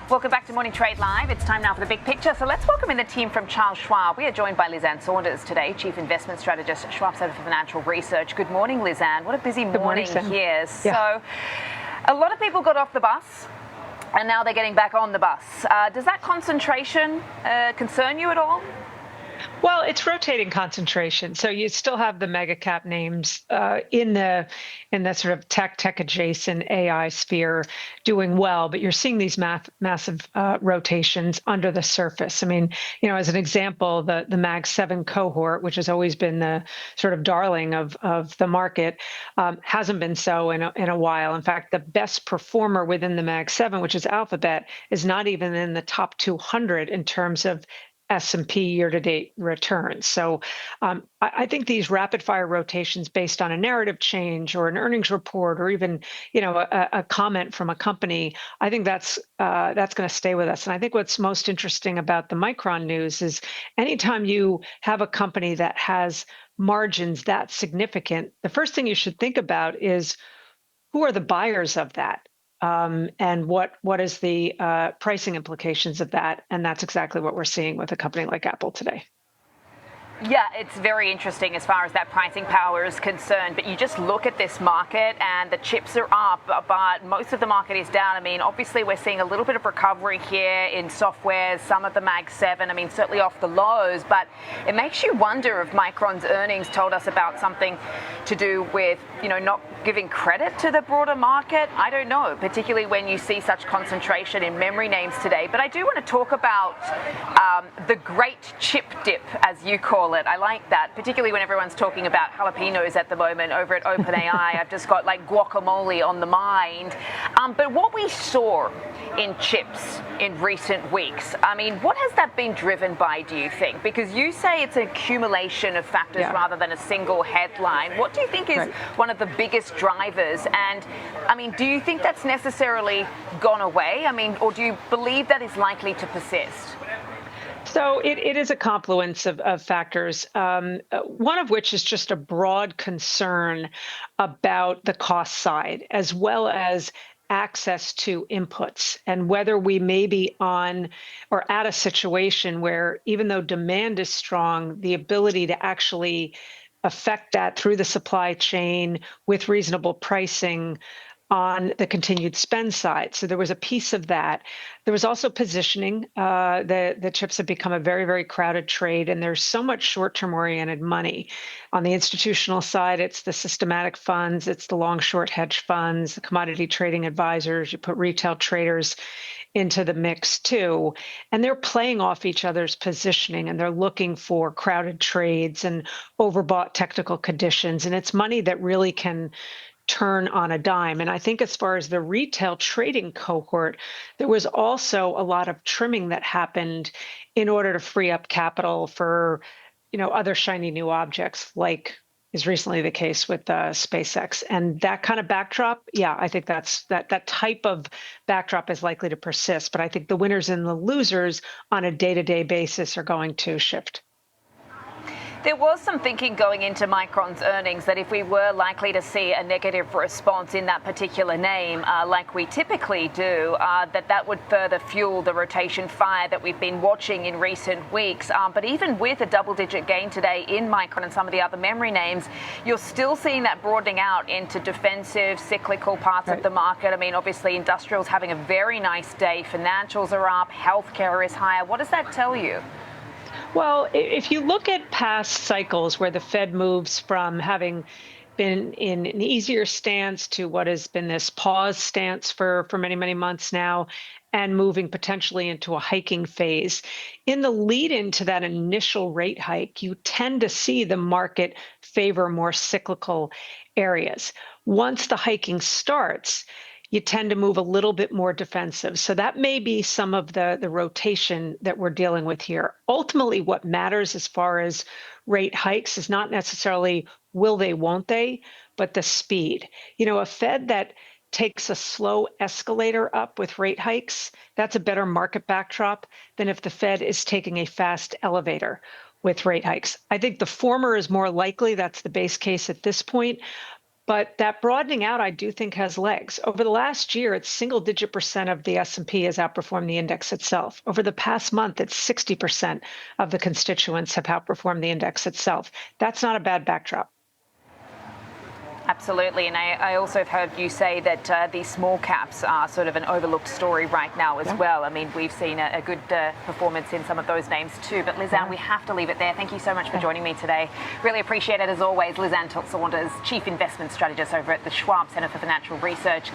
Welcome back to Morning Trade Live. It's time now for the big picture. So let's welcome in the team from Charles Schwab. We are joined by Ann Sonders today, Chief Investment Strategist, Schwab Center for Financial Research. Good morning, Ann. What a busy morning here. So a lot of people got off the bus and now they're getting back on the bus. Does that concentration concern you at all? Well, it's rotating concentration. So you still have the mega cap names in the sort of tech adjacent AI sphere doing well, but you're seeing these massive rotations under the surface. I mean, as an example, the Mag 7 cohort, which has always been the sort of darling of the market, hasn't been so in a while. In fact, the best performer within the Mag 7, which is Alphabet, is not even in the top 200 in terms of S&P year-to-date returns. So I think these rapid-fire rotations based on a narrative change or an earnings report or even a comment from a company, I think that's going to stay with us. And I think what's most interesting about the Micron news is anytime you have a company that has margins that significant, the first thing you should think about is who are the buyers of that? And what is the pricing implications of that? And that's exactly what we're seeing with a company like Apple today. Yeah, it's very interesting as far as that pricing power is concerned, but you just look at this market and the chips are up, but most of the market is down. I mean, obviously we're seeing a little bit of recovery here in software, some of the Mag 7, I mean, certainly off the lows, but it makes you wonder if Micron's earnings told us about something to do with, not giving credit to the broader market. I don't know, particularly when you see such concentration in memory names today. But I do want to talk about the great chip dip, as you call it. I like that, particularly when everyone's talking about jalapenos at the moment over at OpenAI. I've just got like guacamole on the mind. But what we saw in chips in recent weeks, I mean, what has that been driven by, do you think? Because you say it's an accumulation of factors rather than a single headline. What do you think is one of the biggest drivers? And I mean, do you think that's necessarily gone away? I mean, or do you believe that is likely to persist? So it is a confluence of factors, one of which is just a broad concern about the cost side, as well as access to inputs, and whether we may be on or at a situation where even though demand is strong, the ability to actually affect that through the supply chain with reasonable pricing on the continued spend side. So there was a piece of that. There was also positioning. The chips have become a very, very crowded trade, and there's so much short-term oriented money. On the institutional side, it's the systematic funds, it's the long-short hedge funds, the commodity trading advisors. You put retail traders into the mix too, and they're playing off each other's positioning, and they're looking for crowded trades and overbought technical conditions, and it's money that really can turn on a dime. And I think as far as the retail trading cohort, there was also a lot of trimming that happened in order to free up capital for, other shiny new objects, like is recently the case with SpaceX. And that kind of backdrop, I think that type of backdrop is likely to persist. But I think the winners and the losers on a day-to-day basis are going to shift. There was some thinking going into Micron's earnings that if we were likely to see a negative response in that particular name, like we typically do, that would further fuel the rotation fire that we've been watching in recent weeks. But even with a double-digit gain today in Micron and some of the other memory names, you're still seeing that broadening out into defensive, cyclical parts of the market. I mean, obviously, industrial's having a very nice day. Financials are up. Healthcare is higher. What does that tell you? Well, if you look at past cycles where the Fed moves from having been in an easier stance to what has been this pause stance for many, many months now, and moving potentially into a hiking phase, in the lead into that initial rate hike, you tend to see the market favor more cyclical areas. Once the hiking starts, you tend to move a little bit more defensive. So that may be some of the rotation that we're dealing with here. Ultimately, what matters as far as rate hikes is not necessarily will they, won't they, but the speed. A Fed that takes a slow escalator up with rate hikes, that's a better market backdrop than if the Fed is taking a fast elevator with rate hikes. I think the former is more likely. That's the base case at this point. But that broadening out, I do think, has legs. Over the last year, it's single-digit percent of the S&P has outperformed the index itself. Over the past month, it's 60% of the constituents have outperformed the index itself. That's not a bad backdrop. Absolutely, and I also have heard you say that these small caps are sort of an overlooked story right now as well. I mean, we've seen a good performance in some of those names too. But Lisanne, we have to leave it there. Thank you so much for joining me today. Really appreciate it as always. Lisanne Sonders, Chief Investment Strategist over at the Schwab Center for Financial Research.